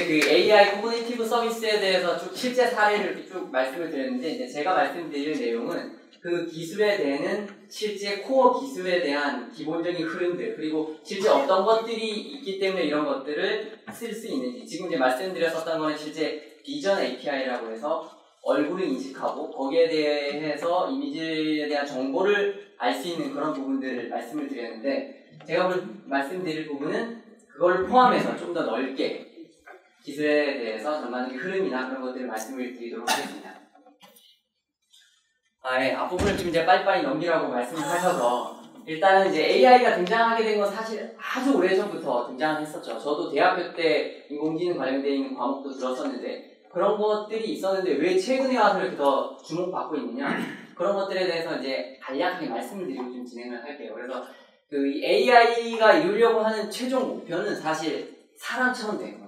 이제 그 AI 코그니티브 서비스에 대해서 쭉 실제 사례를 쭉 말씀을 드렸는데, 이제 제가 말씀드릴 내용은 그 기술에 대한 실제 코어 기술에 대한 기본적인 흐름들, 그리고 실제 어떤 것들이 있기 때문에 이런 것들을 쓸 수 있는지, 지금 이제 말씀드렸었던 거는 실제 비전 API라고 해서 얼굴을 인식하고 거기에 대해서 이미지에 대한 정보를 알 수 있는 그런 부분들을 말씀을 드렸는데, 제가 오늘 말씀드릴 부분은 그걸 포함해서 좀 더 넓게 기술에 대해서 전반적인 흐름이나 그런 것들을 말씀을 드리도록 하겠습니다. 네, 앞부분을 좀 이제 빨리빨리 넘기라고 말씀을 하셔서, 일단은 이제 AI가 등장하게 된 건 사실 아주 오래전부터 등장을 했었죠. 저도 대학교 때 인공지능 관련되어 있는 과목도 들었었는데, 그런 것들이 있었는데 왜 최근에 와서 이렇게 더 주목받고 있느냐, 그런 것들에 대해서 이제 간략하게 말씀을 드리고 좀 진행을 할게요. 그래서 그 AI가 이루려고 하는 최종 목표는 사실 사람처럼 되는 겁니다.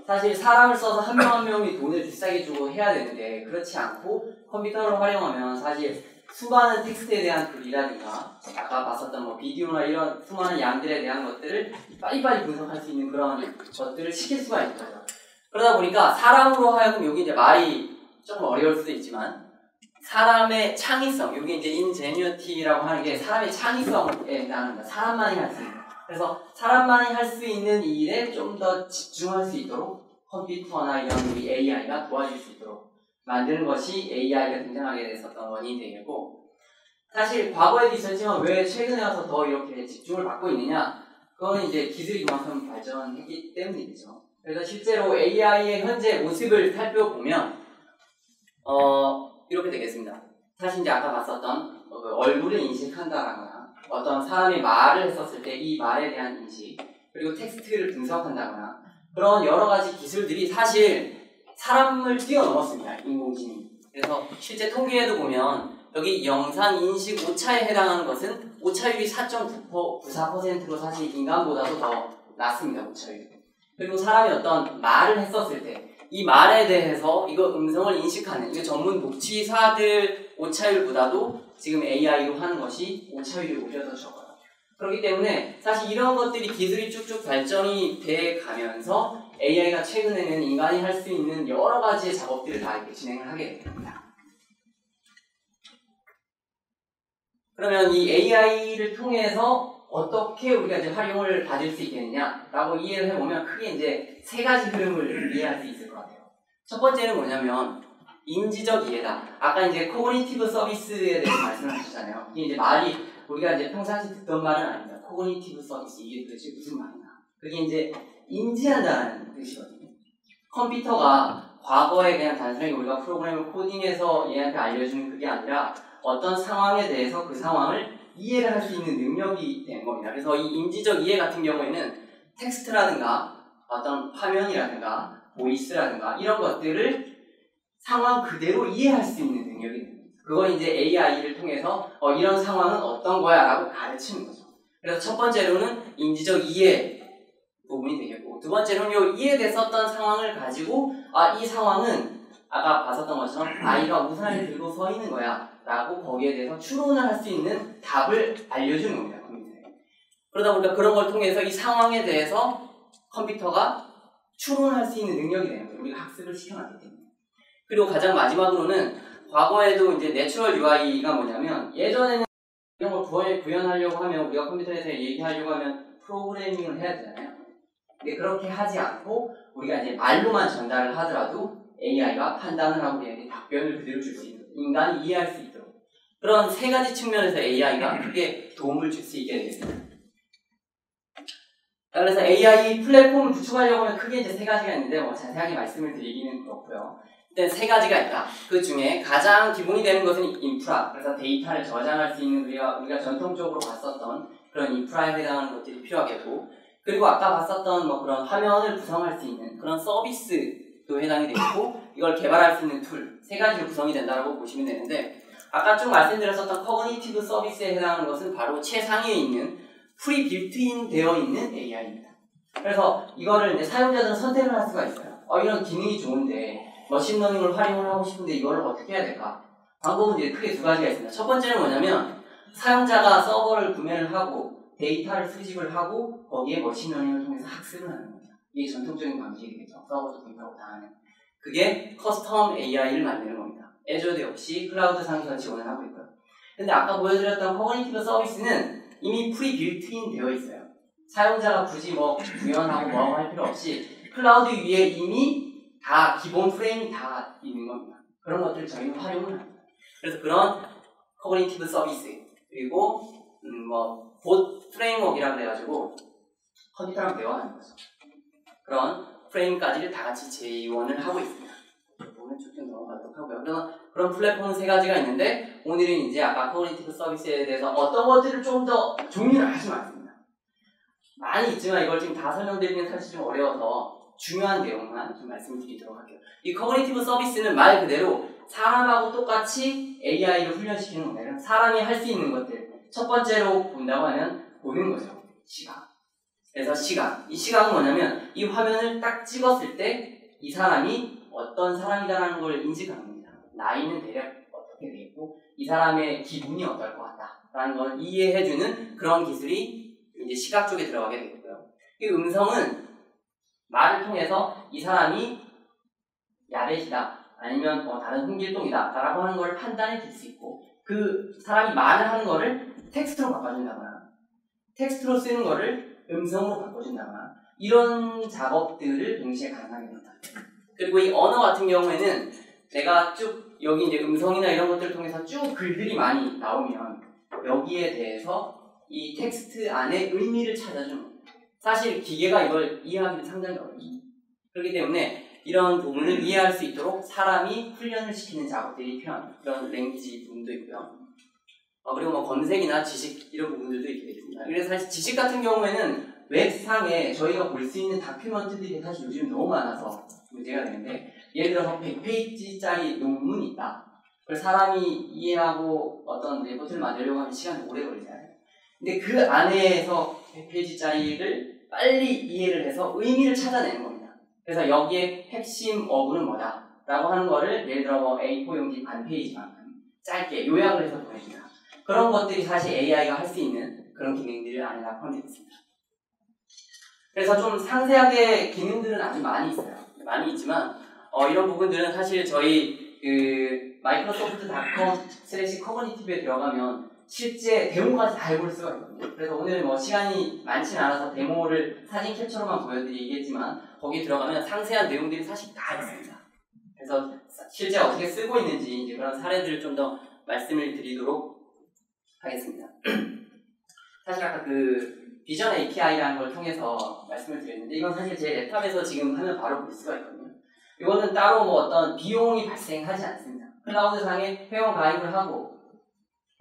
사실 사람을 써서 한 명 한 명이 돈을 비싸게 주고 해야 되는데, 그렇지 않고 컴퓨터를 활용하면 사실 수많은 텍스트에 대한 글이라든가 아까 봤었던 뭐 비디오나 이런 수많은 양들에 대한 것들을 빨리빨리 분석할 수 있는 그런 것들을 시킬 수가 있는 거죠. 그러다 보니까 사람으로 하여금, 여기 이제 말이 조금 어려울 수도 있지만, 사람의 창의성, 여기 이제 인제뉴티라고 하는 게 사람의 창의성에 해당합니다. 사람만이 할 수 있는. 그래서 사람만이 할 수 있는 이 일에 좀 더 집중할 수 있도록 컴퓨터나 이런 우리 AI가 도와줄 수 있도록 만드는 것이 AI가 등장하게 됐었던 원인이 되겠고, 사실 과거에도 있었지만 왜 최근에 와서 더 이렇게 집중을 받고 있느냐, 그건 이제 기술이 그만큼 발전했기 때문이죠. 그래서 실제로 AI의 현재 모습을 살펴보면 이렇게 되겠습니다. 사실 이제 아까 봤었던 얼굴을 인식한다거나 어떤 사람이 말을 했었을 때 이 말에 대한 인식, 그리고 텍스트를 분석한다거나 그런 여러 가지 기술들이 사실 사람을 뛰어넘었습니다. 인공지능이. 그래서 실제 통계에도 보면 여기 영상 인식 오차에 해당하는 것은 오차율이 4.94%로 사실 인간보다도 더 낮습니다. 오차율이. 그리고 사람이 어떤 말을 했었을 때 이 말에 대해서 이거 음성을 인식하는 이거 전문 녹취사들 오차율보다도 지금 AI로 하는 것이 오차율이 오히려 더 적어요. 그렇기 때문에 사실 이런 것들이 기술이 쭉쭉 발전이 돼 가면서 AI가 최근에는 인간이 할 수 있는 여러 가지의 작업들을 다 이렇게 진행을 하게 됩니다. 그러면 이 AI를 통해서 어떻게 우리가 이제 활용을 받을 수 있겠느냐라고 이해를 해보면 크게 이제 세 가지 흐름을 이해할 수 있을 것 같아요. 첫 번째는 뭐냐면 인지적 이해다. 아까 이제 코그니티브 서비스에 대해서 말씀을 하셨잖아요. 이게 이제 말이 우리가 이제 평상시 듣던 말은 아닙니다. 코그니티브 서비스, 이게 도대체 무슨 말이냐. 그게 이제 인지한다는 뜻이거든요. 컴퓨터가 과거에 그냥 단순하게 우리가 프로그램을 코딩해서 얘한테 알려주는 그게 아니라 어떤 상황에 대해서 그 상황을 이해를 할 수 있는 능력이 되는 겁니다. 그래서 이 인지적 이해 같은 경우에는 텍스트라든가 어떤 화면이라든가 보이스라든가 이런 것들을 상황 그대로 이해할 수 있는 능력이 됩니다. 그걸 이제 AI를 통해서 이런 상황은 어떤 거야 라고 가르치는 거죠. 그래서 첫 번째로는 인지적 이해 부분이 되겠고, 두 번째로는 이 이해됐었던 상황을 가지고 이 상황은 아까 봤었던 것처럼 아이가 우산을 들고 서 있는 거야 라고 거기에 대해서 추론을 할 수 있는 답을 알려주는 겁니다. 컴퓨터에. 그러다 보니까 그런 걸 통해서 이 상황에 대해서 컴퓨터가 추론할 수 있는 능력이 되는 거예요. 우리가 학습을 시켜놨기 때문에. 그리고 가장 마지막으로는 과거에도 이제 내추럴 UI가 뭐냐면, 예전에는 이런 걸 구현하려고 하면 우리가 컴퓨터에서 얘기하려고 하면 프로그래밍을 해야 되잖아요. 근데 그렇게 하지 않고 우리가 이제 말로만 전달을 하더라도 AI가 판단을 하고 우리에게 답변을 그대로 줄 수 있는, 인간이 이해할 수 있도록 그런 세 가지 측면에서 AI가 크게 도움을 줄 수 있게 되겠습니다. 그래서 AI 플랫폼을 구축하려고 하면 크게 이제 세 가지가 있는데 자세하게 말씀을 드리기는 그렇고요. 일단 세 가지가 있다. 그 중에 가장 기본이 되는 것은 인프라. 그래서 데이터를 저장할 수 있는 우리가 전통적으로 봤었던 그런 인프라에 해당하는 것들이 필요하겠고, 그리고 아까 봤었던 그런 화면을 구성할 수 있는 그런 서비스도 해당이 되고, 이걸 개발할 수 있는 툴, 세 가지로 구성이 된다고 보시면 되는데, 아까 쭉 말씀드렸었던 커그니티브 서비스에 해당하는 것은 바로 최상위에 있는 프리 빌트인 되어 있는 AI입니다. 그래서 이거를 이제 사용자들은 선택을 할 수가 있어요. 이런 기능이 좋은데 머신러닝을 활용을 하고 싶은데 이걸 어떻게 해야 될까? 방법은 이제 크게 두 가지가 있습니다. 첫 번째는 뭐냐면, 사용자가 서버를 구매를 하고 데이터를 수집을 하고 거기에 머신러닝을 통해서 학습을 하는 겁니다. 이게 전통적인 방식이겠죠. 서버도 도입하고 다 하는. 그게 커스텀 AI를 만드는 겁니다. 애저도 역시 클라우드 상에서 지원을 하고 있고요. 근데 아까 보여드렸던 커뮤니티브 서비스는 이미 프리 빌트인 되어 있어요. 사용자가 굳이 뭐 구현하고 뭐하고 할 필요 없이 클라우드 위에 이미 다 기본 프레임이 다 있는 겁니다. 그런 것들을 저희는 활용을 합니다. 그래서 그런 커뮤니티브 서비스 그리고 봇 프레임워크이라고 해가지고 컴퓨터랑 대화하는 거죠. 그런 프레임까지를 다 같이 지원을 하고 있습니다. 오늘 쭉 넘어가도록 하고요. 그런 플랫폼은 세 가지가 있는데 오늘은 이제 아까 커뮤니티브 서비스에 대해서 어떤 것들을 좀 더 종류는 아주 많습니다. 많이 있지만 이걸 지금 다 설명드리기는 사실 좀 어려워서 중요한 내용만 좀 말씀드리도록 할게요. 이 커뮤니티브 서비스는 말 그대로 사람하고 똑같이 AI를 훈련시키는 거예요. 사람이 할 수 있는 것들. 첫 번째로 본다고 하면 보는 거죠. 시각. 그래서 시각. 이 시각은 뭐냐면 이 화면을 딱 찍었을 때 이 사람이 어떤 사람이다라는 걸 인식하는 겁니다. 나이는 대략 어떻게 되겠고 이 사람의 기분이 어떨 것 같다라는 걸 이해해주는 그런 기술이 이제 시각 쪽에 들어가게 되겠고요. 이 음성은 말을 통해서 이 사람이 야벳이다 아니면 다른 홍길동이다 라고 하는 걸 판단해 줄 수 있고 그 사람이 말을 하는 거를 텍스트로 바꿔준다거나 텍스트로 쓰는 거를 음성으로 바꿔준다거나 이런 작업들을 동시에 가능하게 됩니다. 그리고 이 언어 같은 경우에는 내가 쭉 여기 이제 음성이나 이런 것들을 통해서 쭉 글들이 많이 나오면 여기에 대해서 이 텍스트 안에 의미를 찾아주는 겁니다. 사실 기계가 이걸 이해하기는 상당히 어렵습니다. 그렇기 때문에 이런 부분을 이해할 수 있도록 사람이 훈련을 시키는 작업들이 필요한 그런 랭귀지 부분도 있고요. 그리고 뭐 검색이나 지식 이런 부분들도 있게 되겠습니다. 그래서 사실 지식 같은 경우에는 웹상에 저희가 볼 수 있는 다큐멘터들이 사실 요즘 너무 많아서 문제가 되는데 예를 들어서 100페이지짜리 논문이 있다. 그걸 사람이 이해하고 어떤 레포트를 만들려고 하면 시간이 오래 걸리잖아요. 근데 그 안에서 100페이지짜리를 빨리 이해를 해서 의미를 찾아내는 겁니다. 그래서 여기에 핵심 어구는 뭐다 라고 하는 거를 예를 들어 뭐 A4 용지 반 페이지만큼 짧게 요약을 해서 보내준다. 그런 것들이 사실 AI가 할 수 있는 그런 기능들을 안에다 포함되어 있습니다. 그래서 좀 상세하게 기능들은 아주 많이 있어요. 많이 있지만 이런 부분들은 사실 저희 그 microsoft.com/커뮤니티브에 들어가면 실제 데모까지 다 해볼 수가 있거든요. 그래서 오늘 뭐 시간이 많지는 않아서 데모를 사진 캡처로만 보여드리겠지만 거기 들어가면 상세한 내용들이 사실 다 있습니다. 그래서 실제 어떻게 쓰고 있는지 이제 그런 사례들을 좀 더 말씀을 드리도록 하겠습니다. 사실 아까 그 비전 API라는 걸 통해서 말씀을 드렸는데 이건 사실 제 랩탑에서 지금 하면 바로 볼 수가 있거든요. 이거는 따로 뭐 어떤 비용이 발생하지 않습니다. 클라우드상에 회원 가입을 하고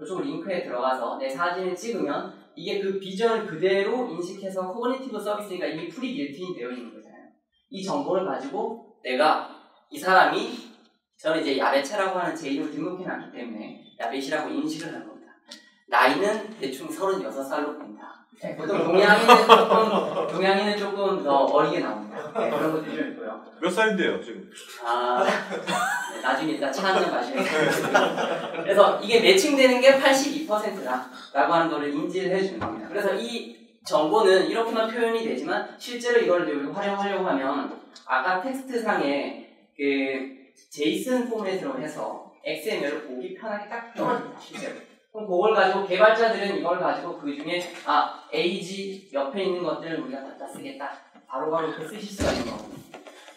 이쪽 링크에 들어가서 내 사진을 찍으면 이게 그 비전을 그대로 인식해서 커뮤니티브 서비스니까 이미 프리 빌트인 되어 있는 거잖아요. 이 정보를 가지고 내가 이 사람이 저는 이제 야벳이라고 하는 제 이름을 등록해놨기 때문에 야벳이라고 인식을 하는 겁니다. 나이는 대충 36살로 봅니다. 네, 보통 동양인은 조금 더 어리게 나옵니다. 네, 그런 것들이 좀 있고요. 몇 살인데요, 지금? 네, 나중에 일단 차 한잔 마시겠습니다. 그래서 이게 매칭되는 게 82%다라고 하는 거를 인지를 해주는 겁니다. 그래서 이 정보는 이렇게만 표현이 되지만 실제로 이걸 활용하려고 하면 아까 텍스트상에 그 제이슨 포맷으로 해서 XML을 보기 편하게 딱 떨어집니다. 실제로. 그럼 그걸 가지고 개발자들은 이걸 가지고 그 중에 age 옆에 있는 것들을 우리가 갖다 쓰겠다. 바로바로 이렇게 쓰실 수가 있는 거거든요.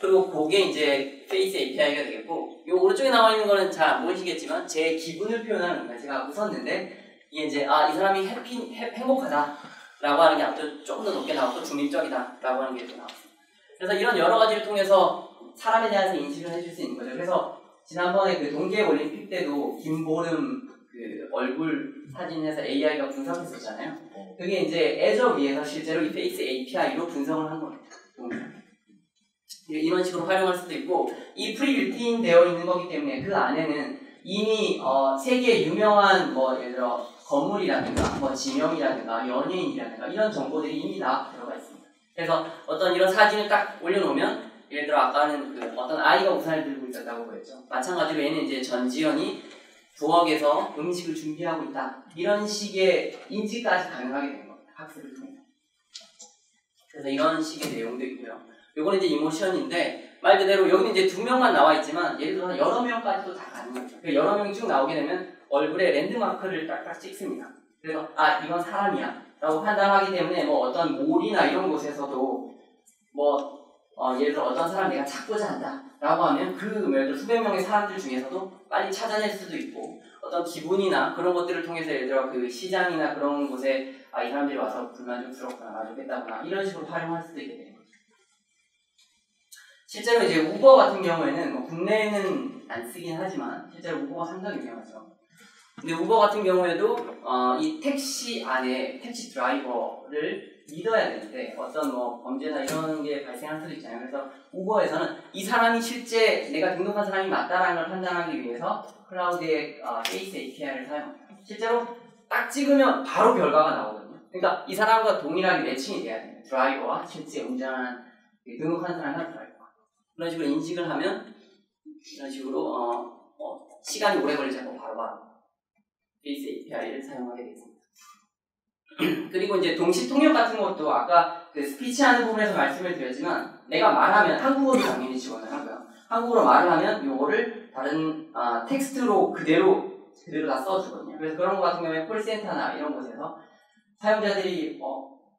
그리고 그게 이제 페이스 API가 되겠고 이 오른쪽에 나와 있는 거는 잘 안 보이시겠지만 제 기분을 표현하는 거예요. 제가 웃었는데 이게 이제 이 사람이 행복하다 라고 하는 게 앞으로 조금 더 높게 나왔고 중립적이다 라고 하는 게 또 나왔습니다. 그래서 이런 여러 가지를 통해서 사람에 대해서 인식을 해줄 수 있는 거죠. 그래서 지난번에 그 동계 올림픽 때도 김보름 그 얼굴 사진에서 AI가 분석했었잖아요. 그게 이제 애저 위에서 실제로 이 페이스 API로 분석을 한 겁니다. 이런 식으로 활용할 수도 있고 이 프리빌트인 되어 있는 거기 때문에 그 안에는 이미 세계에 유명한 뭐 예를 들어 건물이라든가 뭐 지명이라든가 연예인이라든가 이런 정보들이 이미 다 들어가 있습니다. 그래서 어떤 이런 사진을 딱 올려놓으면 예를 들어 아까는 그 어떤 아이가 우산을 들고 있었다고 보였죠. 마찬가지로 얘는 이제 전지현이 부엌에서 음식을 준비하고 있다. 이런 식의 인지까지 가능하게 되는 겁니다. 학습을 통해서. 그래서 이런 식의 내용도 있고요. 요거는 이제 이모션인데 말 그대로 여기는 이제 2명만 나와 있지만 예를 들어서 여러 명까지도 다 가능해요. 여러 명이 쭉 나오게 되면 얼굴에 랜드마크를 딱딱 찍습니다. 그래서 아 이건 사람이야 라고 판단하기 때문에 뭐 어떤 몰이나 이런 곳에서도 뭐 예를 들어 어떤 사람 내가 찾고자 한다 라고 하면 그 예를 들어 수백 명의 사람들 중에서도 빨리 찾아낼 수도 있고 어떤 기분이나 그런 것들을 통해서 예를 들어 그 시장이나 그런 곳에 아 이 사람들이 와서 불만족스럽거나 만족했다거나 이런 식으로 활용할 수도 있게 돼요. 실제로 이제 우버 같은 경우에는 뭐 국내에는 안 쓰긴 하지만 실제로 우버가 상당히 유명하죠. 근데 우버 같은 경우에도 이 택시 안에 택시 드라이버를 믿어야 되는데 어떤 뭐 범죄나 이런 게 발생할 수도 있잖아요. 그래서 우버에서는 이 사람이 실제 내가 등록한 사람이 맞다라는 걸 판단하기 위해서 클라우드의 페이스 API를 사용합니다. 실제로 딱 찍으면 바로 결과가 나오거든요. 그러니까 이 사람과 동일하게 매칭이 돼야 돼요. 드라이버와 실제 운전한 등록한 사람과 드라이버가 그런 식으로 인식을 하면 이런 식으로 시간이 오래 걸리지 않고 바로바로 페이스 API를 사용하게 되겠습니다. 그리고 이제 동시 통역 같은 것도 아까 그 스피치 하는 부분에서 말씀을 드렸지만 내가 말하면 한국어로 당연히 지원을 하고요. 한국어로 말을 하면 요거를 다른 텍스트로 그대로 다 써주거든요. 그래서 그런 것 같은 경우에 콜센터나 이런 곳에서 사용자들이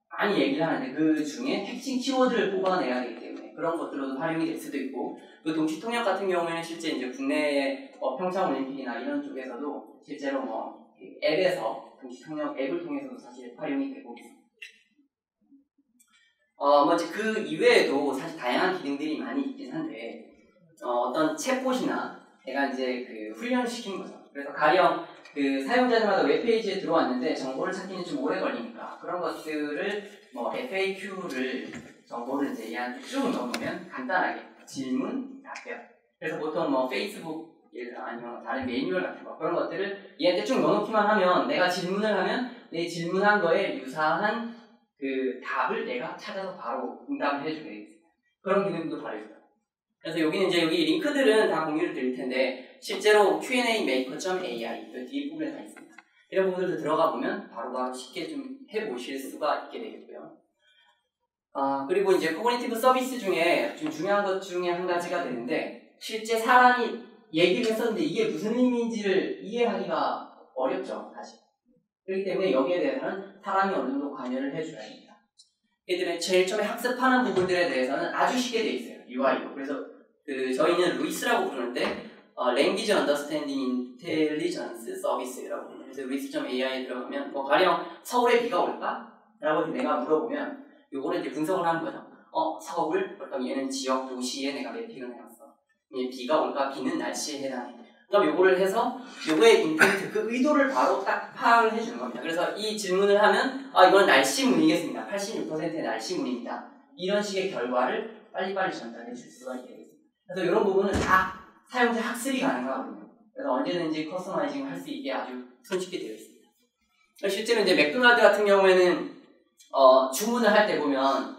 많이 얘기를 하는데 그 중에 핵심 키워드를 뽑아내야 되기 때문에 그런 것들로도 활용이 될 수도 있고 그 동시 통역 같은 경우에는 실제 이제 국내의 평창올림픽이나 이런 쪽에서도 실제로 뭐 앱에서 동시 통역 앱을 통해서도 사실 활용이 되고 있습니다. 뭐 이제 그 이외에도 사실 다양한 기능들이 많이 있긴 한데 어떤 챗봇이나 제가 이제 그 훈련을 시킨 거죠. 그래서 가령 그 사용자들마다 웹페이지에 들어왔는데 정보를 찾기는 좀 오래 걸리니까 그런 것들을 뭐 FAQ를 정보를 이제 얘한테 쭉 넣으면 간단하게 질문, 답변. 그래서 보통 뭐 페이스북 아니면 다른 매뉴얼 같은 거 그런 것들을 얘한테 쭉 넣어놓기만 하면 내가 질문을 하면 내 질문한 거에 유사한 그 답을 내가 찾아서 바로 응답을 해주게 되겠습니다. 그런 기능도 바로 있어요. 그래서 여기는 이제 여기 링크들은 다 공유를 드릴 텐데 실제로 Q&Amaker.ai 그 뒷부분에 다 있습니다. 이런 부분들도 들어가 보면 바로바로 쉽게 좀 해보실 수가 있게 되겠고요. 그리고 이제 코그니티브 서비스 중에 좀 중요한 것 중에 한 가지가 되는데 실제 사람이 얘기를 했었는데 이게 무슨 의미인지를 이해하기가 어렵죠, 사실. 그렇기 때문에 여기에 대해서는 사람이 어느 정도 관여를 해줘야 합니다. 예를 들면 제일 처음에 학습하는 부분들에 대해서는 아주 쉽게 돼 있어요, UI로. 그래서 저희는 루이스라고 부르는데 Language Understanding Intelligence Service라고 부릅니다. 그래서 루이스.ai에 들어가면 뭐 가령 서울에 비가 올까? 라고 내가 물어보면 요거를 이제 분석을 하는 거죠. 서울, 그럼 얘는 지역 도시에 내가 매핑을 해놨어. 비가 올까? 비는 날씨에 해당해. 그럼 요거를 해서 요거의 인텐트, 그 의도를 바로 딱 파악을 해주는 겁니다. 그래서 이 질문을 하면 이건 날씨문이겠습니다. 86%의 날씨문입니다. 이런 식의 결과를 빨리빨리 전달해 줄 수가 있게 되겠습니다. 그래서 이런 부분은 다 사용자 학습이 가능하거든요. 그래서 언제든지 커스터마이징을 할 수 있게 아주 손쉽게 되어 있습니다. 실제로 이제 맥도날드 같은 경우에는 주문을 할 때 보면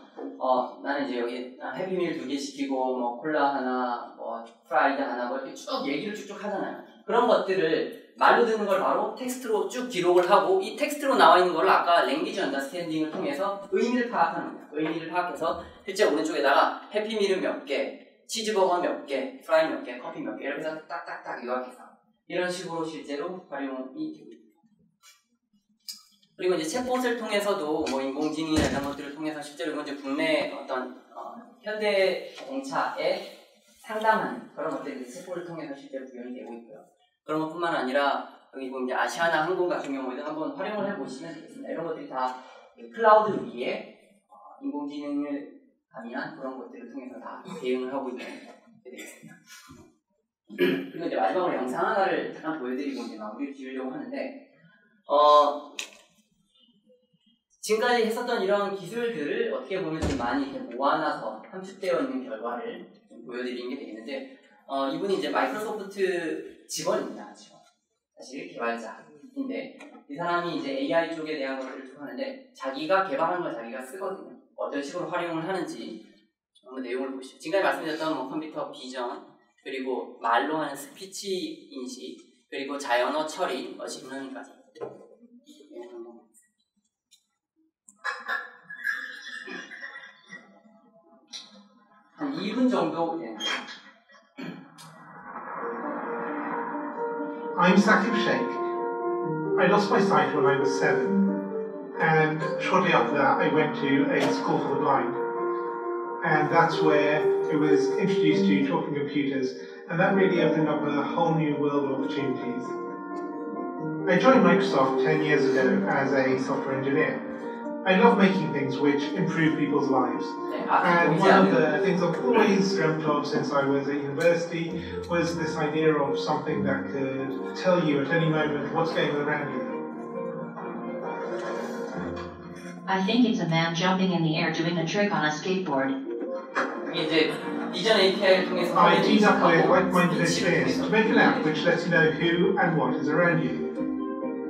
나는 이제 여기 해피밀 2개 시키고 뭐 콜라 하나, 뭐 프라이드 하나 뭐 이렇게 쭉 얘기를 쭉쭉 하잖아요. 그런 것들을 말로 듣는 걸 바로 텍스트로 쭉 기록을 하고 이 텍스트로 나와 있는 걸 아까 랭귀지 언더스탠딩을 통해서 의미를 파악하는 거예요. 의미를 파악해서 실제 오른쪽에다가 해피밀은 몇 개, 치즈버거 몇 개, 프라이 몇 개, 커피 몇 개 이렇게 해서 딱딱딱 요약해서 이런 식으로 실제로 활용이 되고 있습니다. 그리고 이제 챗봇을 통해서도 뭐 인공지능이나 이런 것들을 통해서 실제로 이제 국내 어떤 현대 자동차에 상담하는 그런 것들이 챗봇을 통해서 실제로 구현이 되고 있고요. 그런 것뿐만 아니라 여기 보면 이제 아시아나 항공 같은 경우에도 한번 활용을 해보시면 되겠습니다. 이런 것들이 다 클라우드 위에 인공지능을 가미한 그런 것들을 통해서 다 대응을 하고 있는 게 되겠습니다. 그리고 이제 마지막으로 영상 하나를 잠깐 보여드리고 이제 마무리를 지으려고 하는데 지금까지 했었던 이런 기술들을 어떻게 보면 좀 많이 이렇게 모아놔서 함축되어 있는 결과를 좀 보여드리는 게 되겠는데 이분이 이제 마이크로소프트 직원입니다. 사실 개발자인데 이 사람이 이제 AI 쪽에 대한 것들을 좀 하는데 자기가 개발한 걸 자기가 쓰거든요. 어떤 식으로 활용을 하는지 한번 내용을 보시죠. 지금까지 말씀드렸던 뭐 컴퓨터 비전 그리고 말로 하는 스피치 인식 그리고 자연어 처리, 머신러닝까지 한 2분 정도 되는 거예요. I'm Saqib Sheikh. I lost my sight when I was 7, and shortly after that I went to a school for the blind, and that's where I was introduced to talking computers, and that really opened up a whole new world of opportunities. I joined Microsoft 10 years ago as a software engineer. I love making things which improve people's lives. And one of the things I've always dreamt of since I was at university was this idea of something that could tell you at any moment what's going on around you. I think it's a man jumping in the air doing a trick on a skateboard. 이제 비전 API를 통해서 I teamed up with like-minded engineers to make an app which lets you know who and what is around you.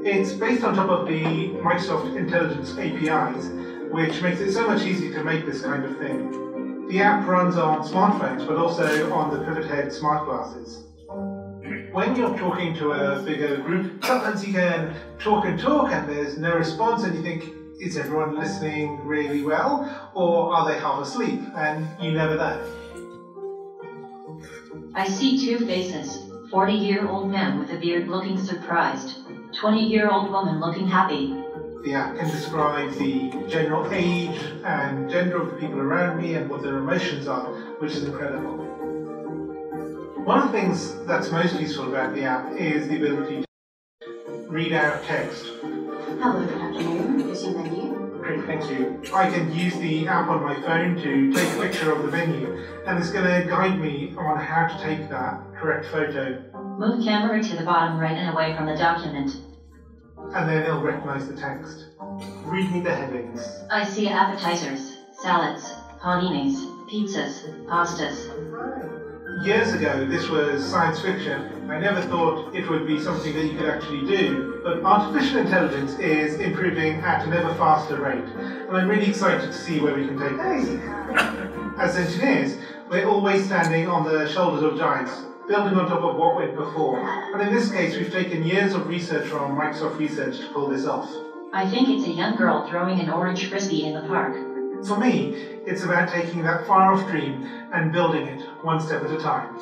It's based on top of the Microsoft Intelligence APIs, which makes it so much easier to make this kind of thing. The app runs on smartphones, but also on the Pivot Head smart glasses. When you're talking to a bigger group, sometimes you can talk and there's no response, and you think, is everyone listening really well, or are they half asleep? And you never know. I see two faces, 40-year-old man with a beard looking surprised, 20-year-old woman looking happy. The app can describe the general age and gender of the people around me and what their emotions are, which is incredible. One of the things that's most useful about the app is the ability to read out text. Hello, good afternoon. Using menu. Great, thank you. I can use the app on my phone to take a picture of the menu, and it's going to guide me on how to take that correct photo. Move camera to the bottom right and away from the document. And then it'll recognize the text. Read me the headings. I see appetizers, salads, paninis, pizzas, pastas. Years ago, this was science fiction. I never thought it would be something that you could actually do, but artificial intelligence is improving at an ever faster rate, and I'm really excited to see where we can take this. As engineers, we're always standing on the shoulders of giants, building on top of what went before, and in this case, we've taken years of research from Microsoft Research to pull this off. I think it's a young girl throwing an orange frisbee in the park. For me, it's about taking that far-off dream and building it one step at a time.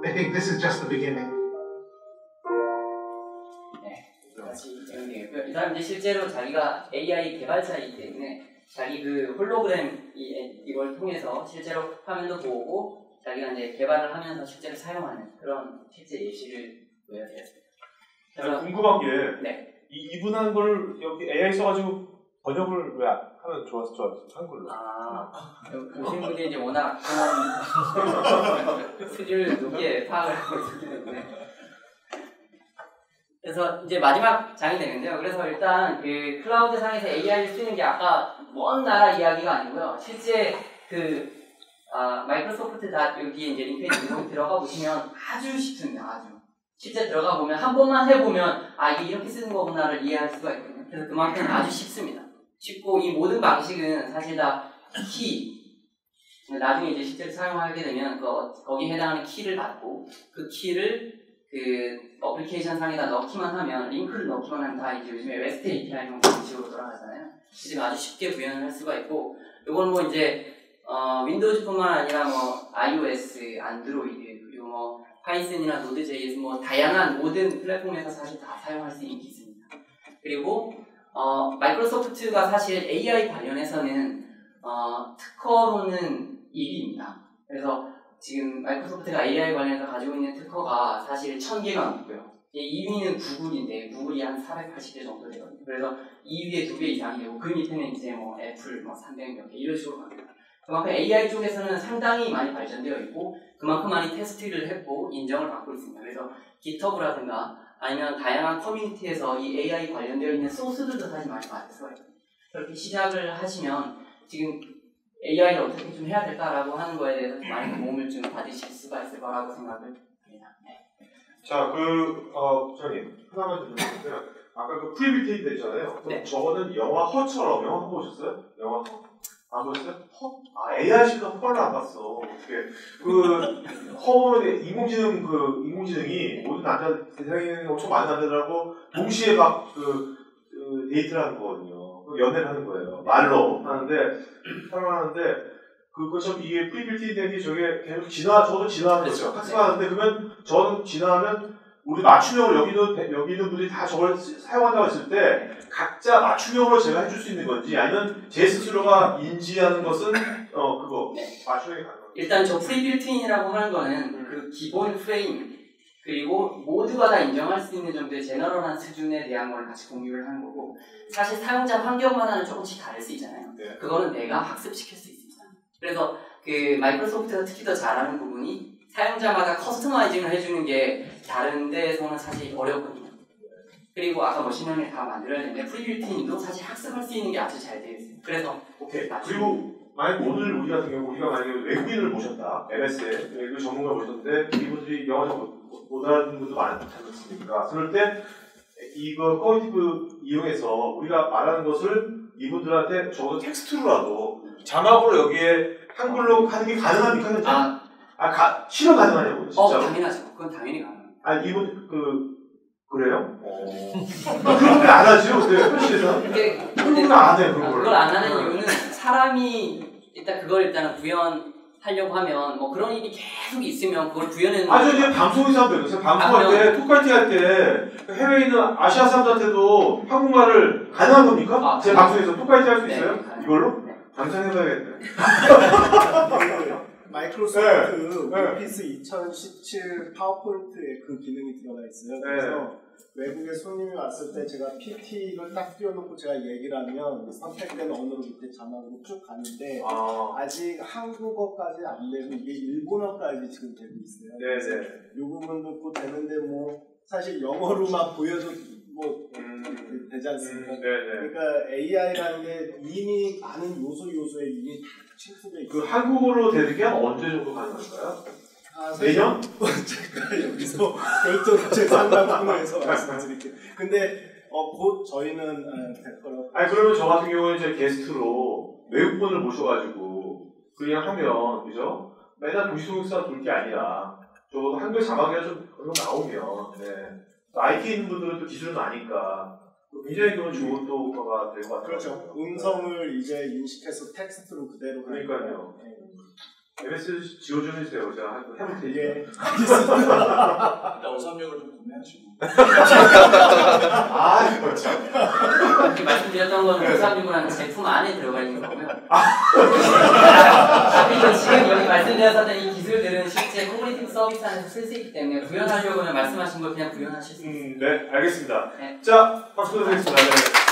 I think this is just the beginning. 네, 다시 진행되고요. 이 사람 이제 실제로 자기가 AI 개발자이기 때문에 자기 그 홀로그램 이걸 통해서 실제로 화면도 보고 자기가 이제 개발을 하면서 실제로 사용하는 그런 실제 예시를 보여드렸습니다. 그래서 궁금한 게 네. 이분 한 걸 여기 AI 써가지고 번역을 왜 하면 좋았어 한글로? 오신 분이 이제 워낙 그런 수준을 높게 파악을 하고 있기 때문에. 그래서 이제 마지막 장이 되는데요. 그래서 일단 그 클라우드 상에서 AI를 쓰는 게 아까 먼 나라 이야기가 아니고요. 실제 그 마이크로소프트 여기 이제 링크에 들어가 보시면 아주 쉽습니다. 아주 실제 들어가 보면 한 번만 해보면 이게 이렇게 쓰는 거구나를 이해할 수가 있거든요. 그래서 그만큼 아주 쉽습니다. 쉽고 이 모든 방식은 사실 다 나중에 이제 실제로 사용하게 되면 거기에 해당하는 키를 받고 그 키를 그 어플리케이션 상에다 넣기만 하면 링크를 넣기만 하면 다 이제 요즘에 REST API 형식으로 돌아가잖아요. 지금 아주 쉽게 구현을 할 수가 있고 이건 뭐 이제 윈도우즈뿐만 아니라 뭐 iOS, 안드로이드 그리고 뭐 파이썬이나 노드.js 뭐 다양한 모든 플랫폼에서 사실 다 사용할 수 있는 기술입니다. 그리고 마이크로소프트가 사실 AI 관련해서는 특허로는 1위입니다. 그래서 지금 마이크로소프트가 AI 관련해서 가지고 있는 특허가 사실 1000개가 넘고요. 2위는 구글인데 구글이 한 480개 정도 되거든요. 그래서 2위에 2배 이상이 되고 그 밑에는 이제 뭐 애플 뭐 300몇 개 이런 식으로 갑니다. 그만큼 AI 쪽에서는 상당히 많이 발전되어 있고 그만큼 많이 테스트를 했고 인정을 받고 있습니다. 그래서 GitHub라든가 아니면 다양한 커뮤니티에서 이 AI 관련되어 있는 소스들도 사실 많이 받을 수가 있거든요. 그렇게 시작을 하시면 지금 AI를 어떻게 좀 해야 될까라고 하는 거에 대해서 많은 도움을 좀 받으실 수가 있을 거라고 생각을 합니다. 네. 자, 부장님 하나만 좀 드리면 아까 그 프리비테이트 했잖아요. 네. 저거는 영화 허처럼 영화 보셨어요? 영화 허? 안 보셨어요? 허? AI식은 허를 안 봤어. 어떻게 허는 인공지능이 모든 남자 세상에 엄청 많은 남자들하고 동시에 막 데이트를 하는 거거든요. 연애를 하는 거예요. 말로 하는데 사랑하는데 그것처럼 이게 프리빌트인 덱이 저게 계속 저도 진화하는 거죠. 학습하는데 그러면 저는 진화하면 우리 맞춤형을 여기 있는 분들이 다 저걸 사용한다고 했을 때 각자 맞춤형으로 제가 해줄 수 있는 건지 아니면 제 스스로가 인지하는 것은 그거 맞춤형이 가능한가요? 일단 저 프리빌트인이라고 하는 거는 그 기본 프레임 그리고 모두가 다 인정할 수 있는 정도의 제너럴한 수준에 대한 걸 같이 공유를 하는 거고 사실 사용자 환경마다는 조금씩 다를 수 있잖아요. 네. 그거는 내가 학습시킬 수 있습니다. 그래서 그 마이크로소프트가 특히 더 잘하는 부분이 사용자마다 커스터마이징을 해주는 게 다른 데에서는 사실 어렵거든요. 그리고 아까 머신러닝을 다 만들어야 되는데 프리빌트인도 사실 학습할 수 있는 게 아주 잘 되어 있어요. 그래서 오케이. 그리고 만약 오늘 우리 같은 경우 우리가 만약에 외국인을 모셨다, MS에 외국 전문가 모셨는데 이분들이 영어 잘 못 알아듣는 분도 많지 않습니까? 그럴 때 이거 커뮤니티브 이용해서 우리가 말하는 것을 이분들한테 적어도 텍스트로라도 자막으로 여기에 한글로 하는 게 가능합니까? 실현 가능하냐고 진짜. 당연하죠. 그건 당연히 가능합니다. 아니 이분 그래요? 그런 걸 안 하죠? 근데 현실에서 그런 걸 안 해요. 그걸 안 하는 이유는 사람이 일단은 구현하려고 하면 뭐 그런 일이 계속 있으면 그걸 구현하는 아주 이제 방송에서 하면 되겠어요. 방송할 때 토크파이티 할 때 해외에 있는 아시아 사람들한테도 한국말을 가능한 겁니까? 제 방송에서 토크파이티 할 수 있어요? 이걸로? 감상해봐야겠네. 마이크로소프트 오피스 2017 파워포인트에 그 기능이 들어가 있어요. 그래서 외국에 손님이 왔을 때 제가 PT를 딱 띄워놓고 제가 얘기를 하면 선택된 언어로 밑에 자막으로 쭉 가는데 아직 한국어까지 안 되고 이게 일본어까지 지금 되고 있어요. 네네. 이 부분도 곧 되는데 뭐 사실 영어로만 보여도 뭐 되지 않습니까? 그러니까 AI라는 게 이미 많은 요소에 이미 침투돼 있어요. 그 한국어로 되는 게 언제 정도 가능할까요? 내년? 제가 여기서 별도로 제 상담 코너에서 말씀드릴게요. 근데 곧 저희는 될 거라고. 아니 그러면 저 같은 경우에 이제 게스트로 외국분을 모셔가지고 그냥 하면 그죠? 맨날 도시통역사 돌 게 아니라 적어도 한글 자막이라 좀 그런 거 나오면 IT 있는 분들은 또 기술은 아니까 굉장히 그런 좋은 도구가 될 것 같아요. 그렇죠. 음성을 이제 인식해서 텍스트로 그대로. 그러니까요. MS 지원 좀 해주세요. 제가 해볼 테니까. 예. 알겠습니다. 어삼육을 좀 구매하시고. 이거 참. 이렇게 말씀드렸던 거는 536이라는 제품 안에 들어가 있는 거고요. 그리고 지금 여기 말씀드렸던 이 기술들은 실제 코그니티브 서비스 안에서 쓸 수 있기 때문에 구현하려고 하면 말씀하신 걸 그냥 구현하실 수 있습니다. 네, 알겠습니다. 네. 자, 박수 드리겠습니다. 네.